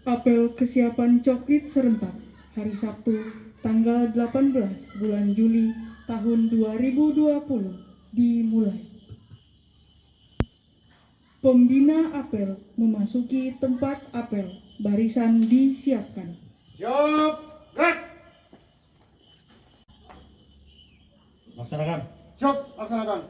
Apel kesiapan coklit serentak hari Sabtu tanggal 18 bulan Juli tahun 2020 dimulai. Pembina apel memasuki tempat apel, barisan disiapkan. Siap, gerak. Laksanakan. Siap, laksanakan.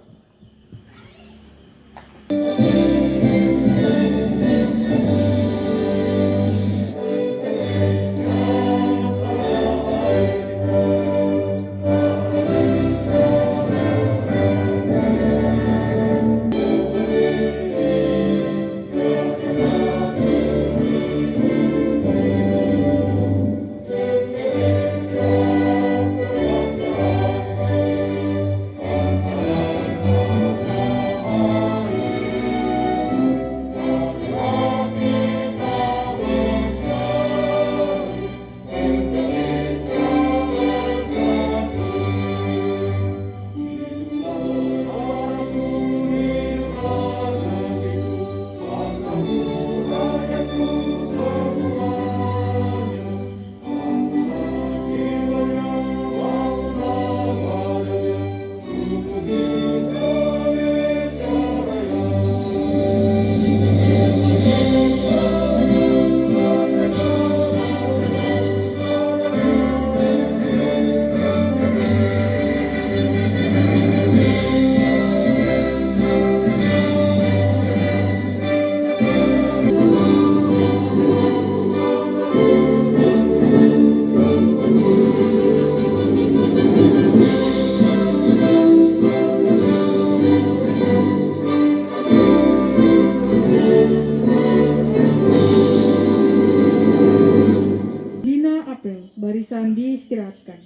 Barisan diistirahatkan.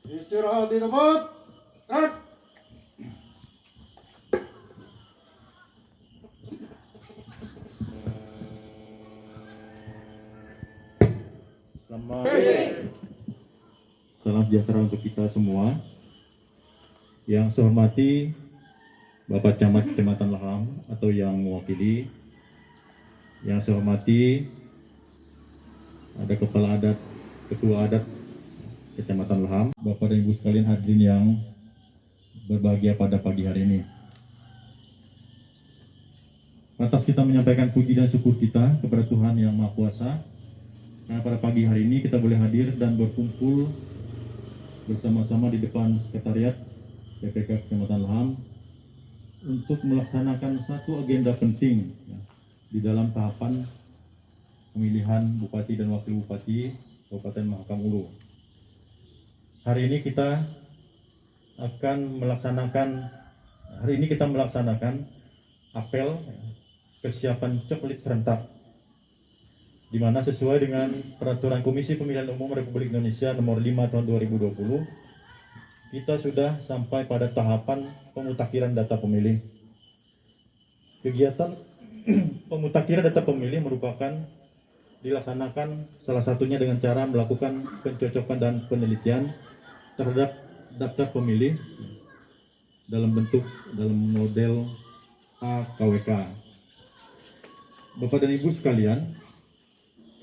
Istirahat di tempat. Gerak. Salam sejahtera untuk kita semua. Yang saya hormati Bapak Camat Kecamatan Laham atau yang mewakili. Yang saya hormati ada Kepala Adat, Ketua Adat Kecamatan Laham, Bapak dan Ibu sekalian hadirin yang berbahagia pada pagi hari ini. Atas kita menyampaikan puji dan syukur kita kepada Tuhan Yang Maha Kuasa, karena pada pagi hari ini kita boleh hadir dan berkumpul bersama-sama di depan sekretariat PPK Kecamatan Laham untuk melaksanakan satu agenda penting di dalam tahapan pemilihan Bupati dan Wakil Bupati Kabupaten Mahakam Ulu. Hari ini kita melaksanakan apel kesiapan coklit serentak, di mana sesuai dengan Peraturan Komisi Pemilihan Umum Republik Indonesia Nomor 5 Tahun 2020, kita sudah sampai pada tahapan pemutakhiran data pemilih. Kegiatan pemutakhiran data pemilih merupakan dilaksanakan salah satunya dengan cara melakukan pencocokan dan penelitian terhadap daftar pemilih dalam model AKWK. Bapak dan Ibu sekalian,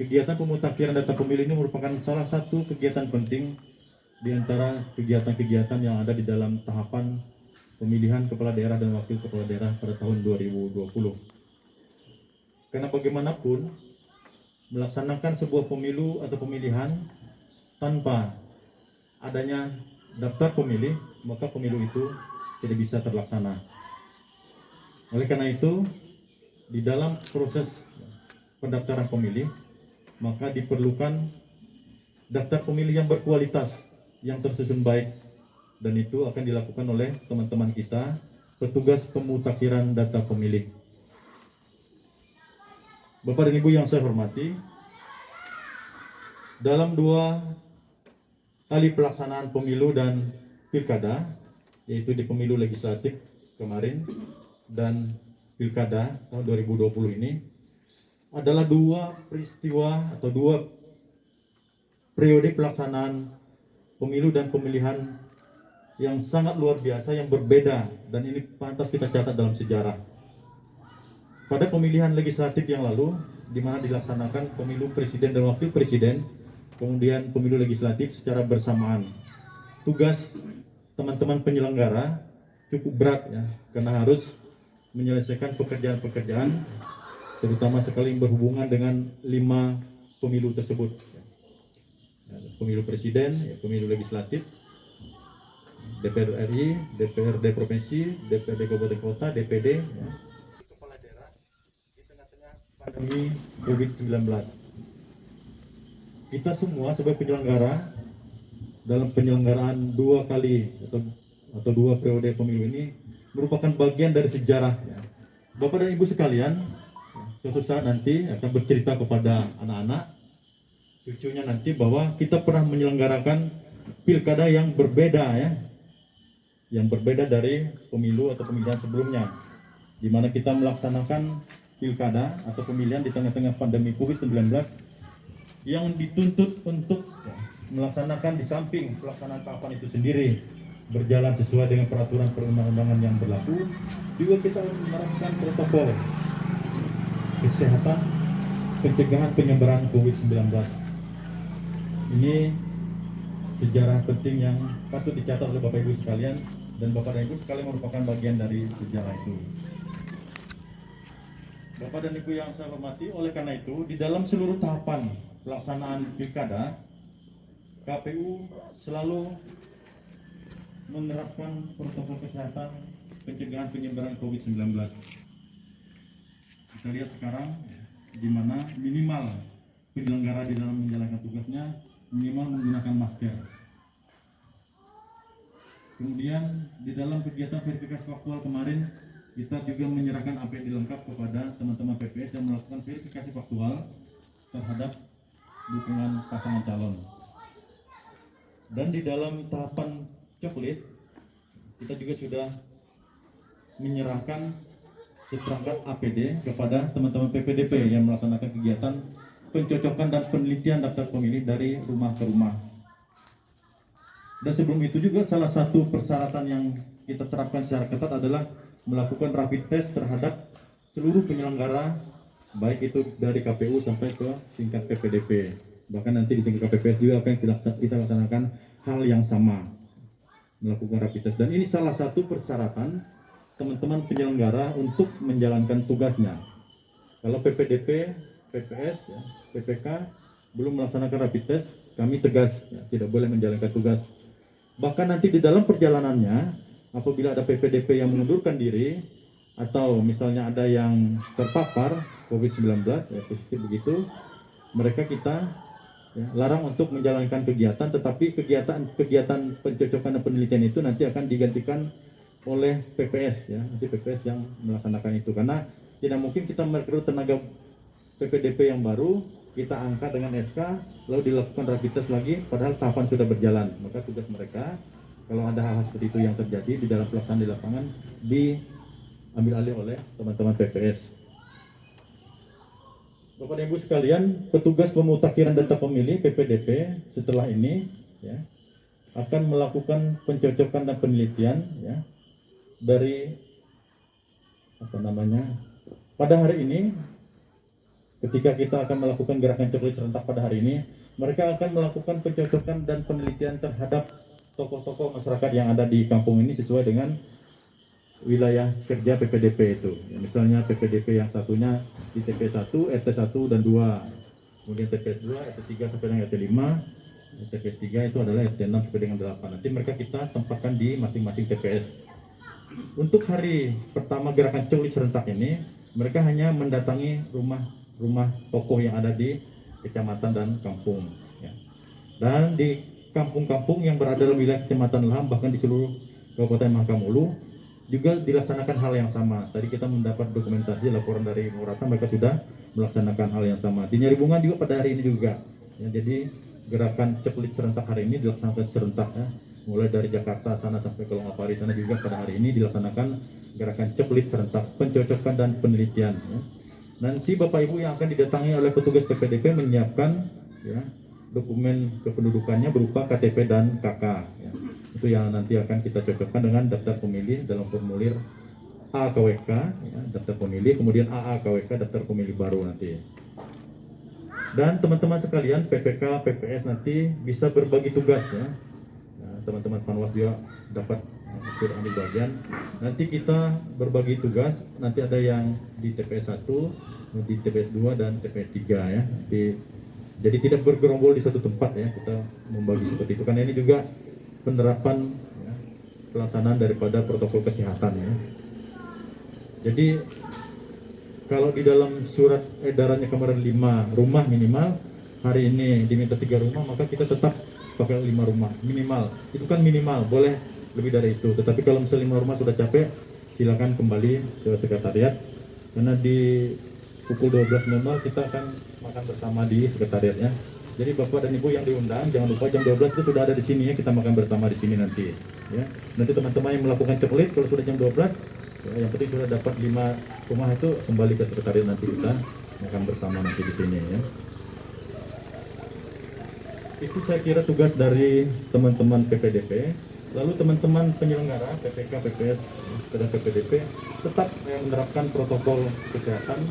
kegiatan pemutakhiran data pemilih ini merupakan salah satu kegiatan penting di antara kegiatan-kegiatan yang ada di dalam tahapan pemilihan kepala daerah dan wakil kepala daerah pada tahun 2020. Karena bagaimanapun, melaksanakan sebuah pemilu atau pemilihan tanpa adanya daftar pemilih, maka pemilu itu tidak bisa terlaksana. Oleh karena itu, di dalam proses pendaftaran pemilih, maka diperlukan daftar pemilih yang berkualitas, yang tersusun baik, dan itu akan dilakukan oleh teman-teman kita, petugas pemutakhiran data pemilih. Bapak dan Ibu yang saya hormati, dalam 2 kali pelaksanaan pemilu dan pilkada, yaitu di pemilu legislatif kemarin dan pilkada tahun 2020 ini, adalah 2 peristiwa atau 2 periode pelaksanaan pemilu dan pemilihan yang sangat luar biasa, yang berbeda, dan ini pantas kita catat dalam sejarah. Pada pemilihan legislatif yang lalu, di mana dilaksanakan pemilu presiden dan wakil presiden, kemudian pemilu legislatif secara bersamaan. Tugas teman-teman penyelenggara cukup berat ya, karena harus menyelesaikan pekerjaan-pekerjaan, terutama sekali yang berhubungan dengan 5 pemilu tersebut. Pemilu presiden, ya, pemilu legislatif, DPR RI, DPRD provinsi, DPRD kabupaten kota, DPD, ya. Kepala daerah di tengah-tengah pandemi COVID-19. Kita semua sebagai penyelenggara dalam penyelenggaraan 2 kali atau 2 periode pemilu ini merupakan bagian dari sejarah. Ya. Bapak dan Ibu sekalian, suatu saat nanti akan bercerita kepada anak-anak, cucunya nanti bahwa kita pernah menyelenggarakan pilkada yang berbeda ya, yang berbeda dari pemilu atau pemilihan sebelumnya, di mana kita melaksanakan pilkada atau pemilihan di tengah-tengah pandemi COVID-19 yang dituntut untuk melaksanakan di samping pelaksanaan tahapan itu sendiri berjalan sesuai dengan peraturan perundang-undangan yang berlaku, juga kita menerapkan protokol kesehatan pencegahan penyebaran COVID-19. Ini sejarah penting yang patut dicatat oleh Bapak Ibu sekalian, dan Bapak dan Ibu sekalian merupakan bagian dari sejarah itu. Bapak dan Ibu yang saya hormati, oleh karena itu di dalam seluruh tahapan pelaksanaan pilkada, KPU selalu menerapkan protokol kesehatan pencegahan penyebaran COVID-19. Kita lihat sekarang di mana minimal penyelenggara di dalam menjalankan tugasnya minimal menggunakan masker. Kemudian di dalam kegiatan verifikasi faktual kemarin kita juga menyerahkan APD lengkap kepada teman-teman PPS yang melakukan verifikasi faktual terhadap dukungan pasangan calon. Dan di dalam tahapan coklit kita juga sudah menyerahkan seperangkat APD kepada teman-teman PPDP yang melaksanakan kegiatan pencocokan dan penelitian daftar pemilih dari rumah ke rumah. Dan sebelum itu juga salah satu persyaratan yang kita terapkan secara ketat adalah melakukan rapid test terhadap seluruh penyelenggara, baik itu dari KPU sampai ke tingkat PPDP. Bahkan nanti di tingkat KPPS juga akan kita laksanakan hal yang sama, melakukan rapid test. Dan ini salah satu persyaratan teman-teman penyelenggara untuk menjalankan tugasnya. Kalau PPDP, PPS, ya, PPK belum melaksanakan rapid test, kami tegas ya, tidak boleh menjalankan tugas. Bahkan nanti di dalam perjalanannya, apabila ada PPDP yang mengundurkan diri atau misalnya ada yang terpapar COVID-19, ya, positif begitu, mereka kita ya, larang untuk menjalankan kegiatan, tetapi kegiatan pencocokan dan penelitian itu nanti akan digantikan oleh PPS ya, nanti PPS yang melaksanakan itu, karena tidak mungkin kita merekrut tenaga PPDP yang baru, kita angkat dengan SK, lalu dilakukan rapid test lagi, padahal tahapan sudah berjalan. Maka tugas mereka, kalau ada hal-hal seperti itu yang terjadi di dalam pelaksanaan di lapangan, diambil alih oleh teman-teman PPS. Bapak dan Ibu sekalian, petugas pemutakhiran data pemilih PPDP setelah ini ya, akan melakukan pencocokan dan penelitian ya, dari pada hari ini. Ketika kita akan melakukan gerakan coklit serentak pada hari ini, mereka akan melakukan pencocokan dan penelitian terhadap tokoh-tokoh masyarakat yang ada di kampung ini sesuai dengan wilayah kerja PPDP itu. Ya, misalnya PPDP yang satunya di TP 1, RT 1 dan 2, kemudian TPS 2, RT 3 sampai dengan RT 5, TPS 3 itu adalah RT 6 sampai dengan 8. Nanti mereka kita tempatkan di masing-masing TPS. Untuk hari pertama gerakan coklit serentak ini, mereka hanya mendatangi rumah tokoh yang ada di kecamatan dan kampung ya. Dan di kampung-kampung yang berada dalam wilayah kecamatan Laham, bahkan di seluruh Kabupaten Mahkamulu juga dilaksanakan hal yang sama. Tadi kita mendapat dokumentasi laporan dari Murata, mereka sudah melaksanakan hal yang sama. Di Nyaribungan juga pada hari ini juga ya, jadi gerakan coklit serentak hari ini dilaksanakan serentak ya. Mulai dari Jakarta sana sampai ke Longapari sana juga pada hari ini dilaksanakan gerakan coklit serentak pencocokan dan penelitian ya. Nanti Bapak Ibu yang akan didatangi oleh petugas PPDP menyiapkan ya, dokumen kependudukannya berupa KTP dan KK ya. Itu yang nanti akan kita cocokkan dengan daftar pemilih dalam formulir AKWK ya, daftar pemilih, kemudian AAKWK daftar pemilih baru nanti. Dan teman-teman sekalian, PPK, PPS nanti bisa berbagi tugas ya. Nah, teman-teman Panwas juga dapat ikut ambil bagian. Nanti kita berbagi tugas, nanti ada yang di TPS 1, di TPS 2 dan TPS 3 ya. Jadi tidak bergerombol di satu tempat ya, kita membagi seperti itu. Karena ini juga penerapan ya, pelaksanaan daripada protokol kesehatan ya. Jadi kalau di dalam surat edarannya kemarin 5 rumah minimal, hari ini diminta 3 rumah, maka kita tetap pakai 5 rumah minimal. Itu kan minimal, boleh lebih dari itu. Tetapi kalau misalnya 5 rumah sudah capek, silakan kembali ke sekretariat. Karena di pukul 12.00 kita akan makan bersama di sekretariatnya. Jadi Bapak dan Ibu yang diundang, jangan lupa jam 12 itu sudah ada di sini ya, kita makan bersama di sini nanti. Ya. Nanti teman-teman yang melakukan coklit kalau sudah jam 12, ya, yang penting sudah dapat 5 rumah itu kembali ke sekretariat, nanti kita makan bersama nanti di sini ya. Itu saya kira tugas dari teman-teman PPDP. Lalu teman-teman penyelenggara PPK, PPS, dan PPDP tetap menerapkan protokol kesehatan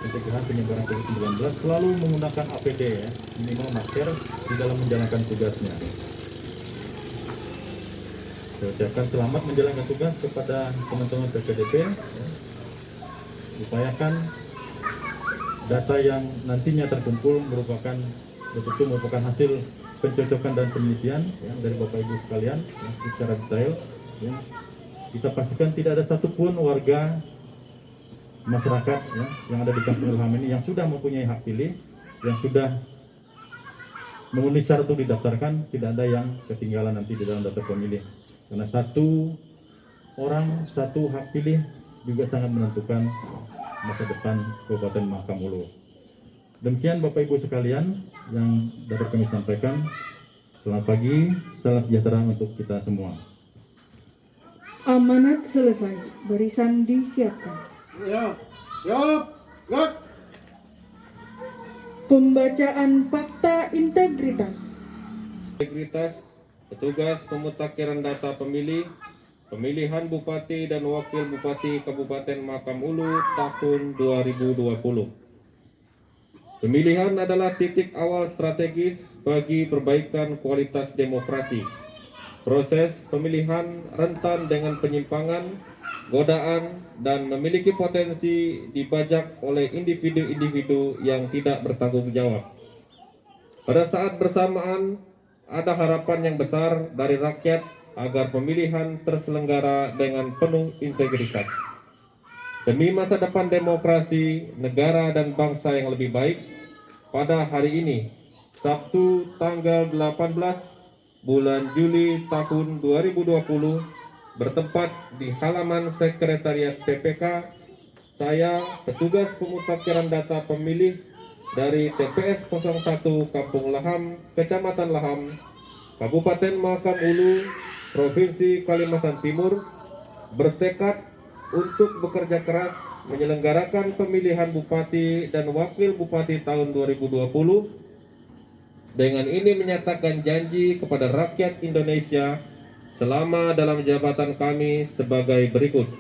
pencegahan penyebaran COVID-19, selalu menggunakan APD ya, minimal masker di dalam menjalankan tugasnya. Saya ucapkan selamat menjalankan tugas kepada teman-teman PPDP ya. Upayakan data yang nantinya terkumpul merupakan betul-betul merupakan hasil pencocokan dan penelitian ya, dari Bapak Ibu sekalian ya, secara detail ya. Kita pastikan tidak ada satupun warga masyarakat ya, yang ada di Kampung Ilham ini yang sudah mempunyai hak pilih, yang sudah memenuhi syarat untuk didaftarkan, tidak ada yang ketinggalan nanti di dalam daftar pemilih. Karena satu orang, satu hak pilih juga sangat menentukan masa depan Kabupaten Mahakam Ulu. Demikian Bapak Ibu sekalian yang dapat kami sampaikan. Selamat pagi, salam sejahtera untuk kita semua. Amanat selesai, barisan disiapkan. Ya, siap, gerak. Pembacaan fakta integritas. Integritas petugas pemutakhiran data pemilih, pemilihan Bupati dan Wakil Bupati Kabupaten Mahakam Ulu tahun 2020. Pemilihan adalah titik awal strategis bagi perbaikan kualitas demokrasi. Proses pemilihan rentan dengan penyimpangan, godaan, dan memiliki potensi dibajak oleh individu-individu yang tidak bertanggung jawab. Pada saat bersamaan, ada harapan yang besar dari rakyat agar pemilihan terselenggara dengan penuh integritas. Demi masa depan demokrasi, negara dan bangsa yang lebih baik, pada hari ini, Sabtu tanggal 18 bulan Juli tahun 2020, bertempat di halaman Sekretariat PPK, saya, petugas pemutakhiran data pemilih dari TPS 01 Kampung Laham, Kecamatan Laham, Kabupaten Mahakam Ulu, Provinsi Kalimantan Timur, bertekad untuk bekerja keras menyelenggarakan pemilihan Bupati dan Wakil Bupati tahun 2020. Dengan ini menyatakan janji kepada rakyat Indonesia selama dalam jabatan kami sebagai berikut.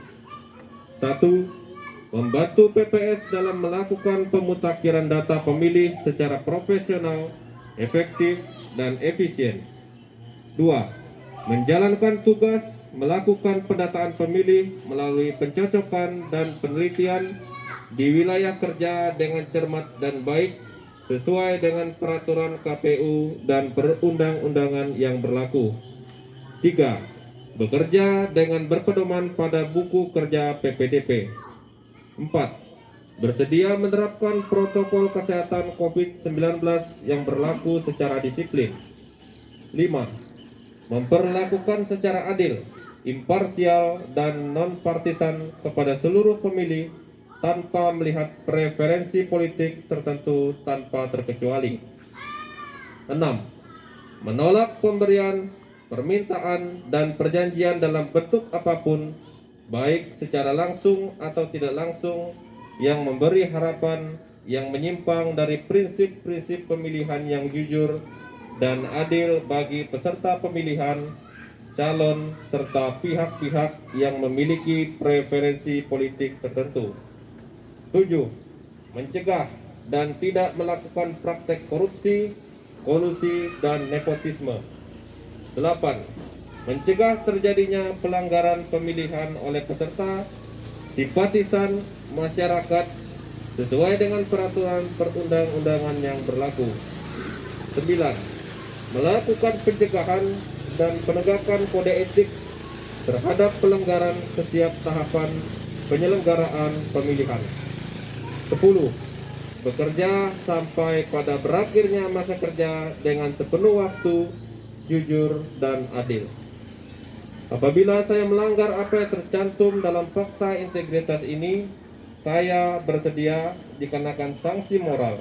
1. Membantu PPS dalam melakukan pemutakhiran data pemilih secara profesional, efektif, dan efisien. 2. Menjalankan tugas melakukan pendataan pemilih melalui pencocokan dan penelitian di wilayah kerja dengan cermat dan baik sesuai dengan peraturan KPU dan perundang-undangan yang berlaku. 3. Bekerja dengan berpedoman pada buku kerja PPDP. 4. Bersedia menerapkan protokol kesehatan COVID-19 yang berlaku secara disiplin. 5. Memperlakukan secara adil, imparsial, dan non-partisan kepada seluruh pemilih tanpa melihat preferensi politik tertentu tanpa terkecuali. 6. Menolak pemberian, permintaan, dan perjanjian dalam bentuk apapun, baik secara langsung atau tidak langsung, yang memberi harapan yang menyimpang dari prinsip-prinsip pemilihan yang jujur dan adil bagi peserta pemilihan, calon, serta pihak-pihak yang memiliki preferensi politik tertentu. 7. Mencegah, dan tidak melakukan praktek korupsi, kolusi, dan nepotisme. 8. Mencegah terjadinya pelanggaran pemilihan oleh peserta, simpatisan, masyarakat sesuai dengan peraturan perundang-undangan yang berlaku. 9. Melakukan pencegahan dan penegakan kode etik terhadap pelanggaran setiap tahapan penyelenggaraan pemilihan. 10. Bekerja sampai pada berakhirnya masa kerja dengan sepenuh waktu, jujur, dan adil. Apabila saya melanggar apa yang tercantum dalam fakta integritas ini, saya bersedia dikenakan sanksi moral,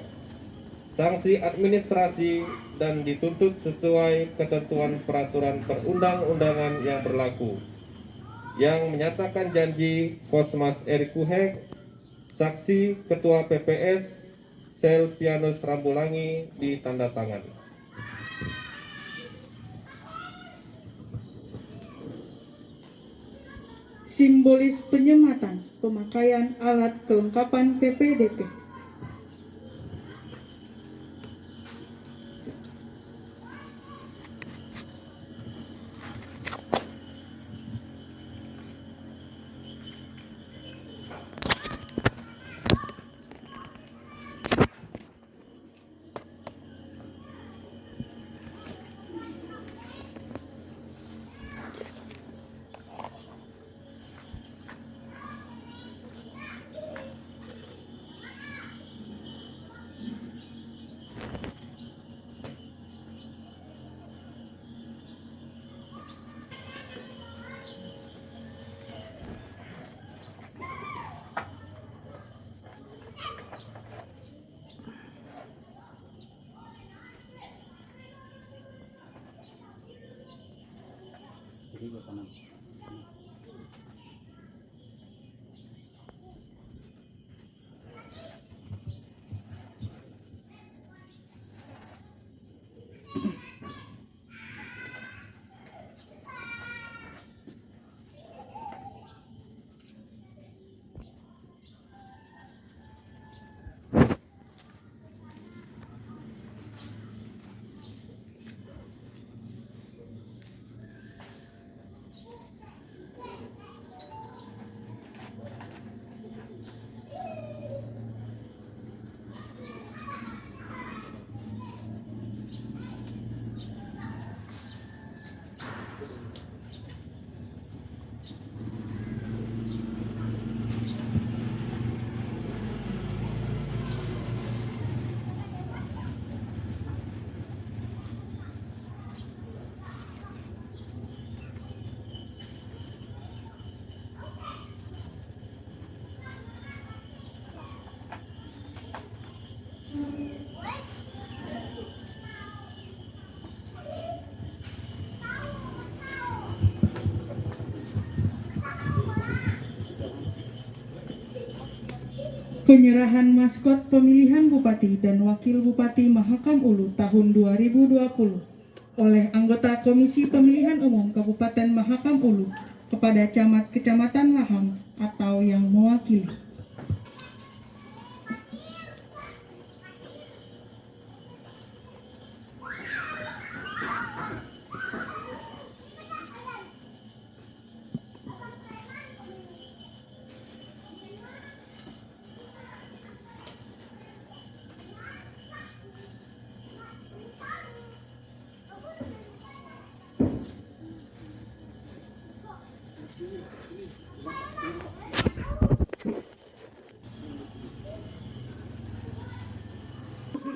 sanksi administrasi, dan dituntut sesuai ketentuan peraturan perundang-undangan yang berlaku. Yang menyatakan janji Kosmas Erik Kuhek, saksi Ketua PPS Sel Pianus Rambulangi, ditandatangan. Simbolis penyematan pemakaian alat kelengkapan PPDP. Penyerahan maskot pemilihan Bupati dan Wakil Bupati Mahakam Ulu tahun 2020 oleh anggota Komisi Pemilihan Umum Kabupaten Mahakam Ulu kepada Camat Kecamatan Laham atau yang mewakili.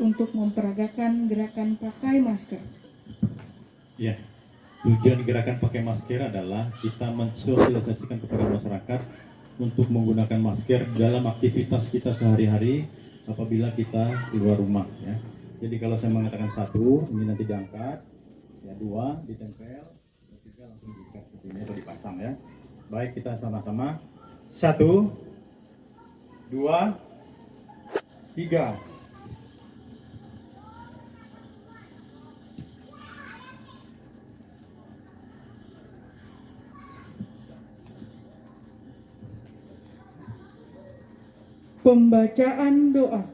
Untuk memperagakan gerakan pakai masker. Ya, tujuan gerakan pakai masker adalah kita mensosialisasikan kepada masyarakat untuk menggunakan masker dalam aktivitas kita sehari-hari apabila kita keluar rumah. Ya. Jadi kalau saya mengatakan 1, ini nanti diangkat, ya 2 ditempel, 3 langsung diikat seperti ini atau dipasang ya. Baik, kita sama-sama 1, 2, 3. Pembacaan doa.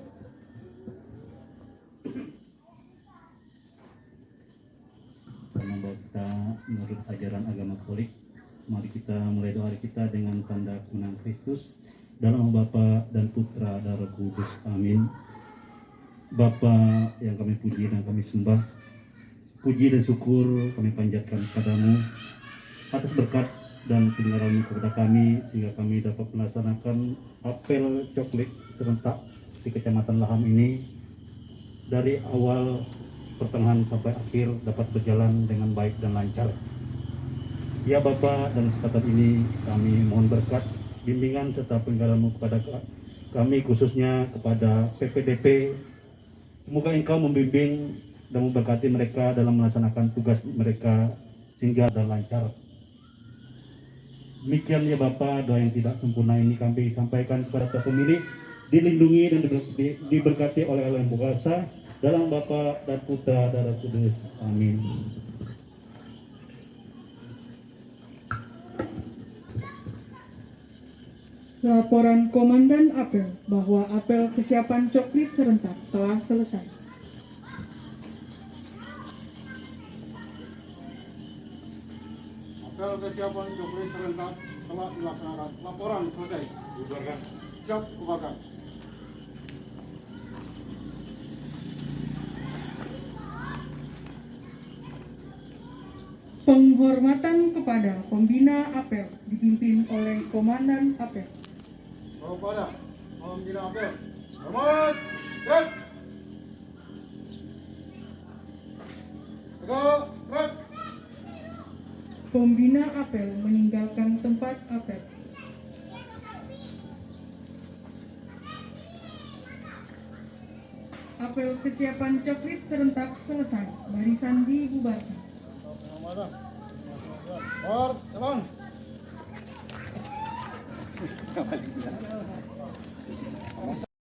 Kristus, dalam nama Bapa dan Putra dan Roh Kudus. Amin. Bapa yang kami puji dan kami sembah, puji dan syukur kami panjatkan kepadamu atas berkat dan pendengaran kepada kami, sehingga kami dapat melaksanakan apel coklik serentak di Kecamatan Laham ini dari awal pertengahan sampai akhir dapat berjalan dengan baik dan lancar. Ya Bapa, dalam kesempatan ini kami mohon berkat, bimbingan serta penggalamu kepada kami, khususnya kepada PPDP. Semoga Engkau membimbing dan memberkati mereka dalam melaksanakan tugas mereka sehingga dan lancar. Demikian ya Bapa, doa yang tidak sempurna ini kami sampaikan kepada pemilih, dilindungi dan diberkati oleh Allah yang Kuasa, dalam Bapa dan Putra dan Roh Kudus. Amin. Laporan Komandan Apel bahwa apel kesiapan coklit serentak telah selesai. Apel kesiapan coklit serentak telah dilaksanakan. Laporan selesai. Bubarkan. Siap, bubarkan. Penghormatan kepada pembina apel dipimpin oleh Komandan Apel. Kepada pembina apel. Hormat. Gerak. Tegak. Gerak. Pembina apel meninggalkan tempat apel. Apel kesiapan coklit serentak selesai. Barisan dibubarkan. Bar, jalan.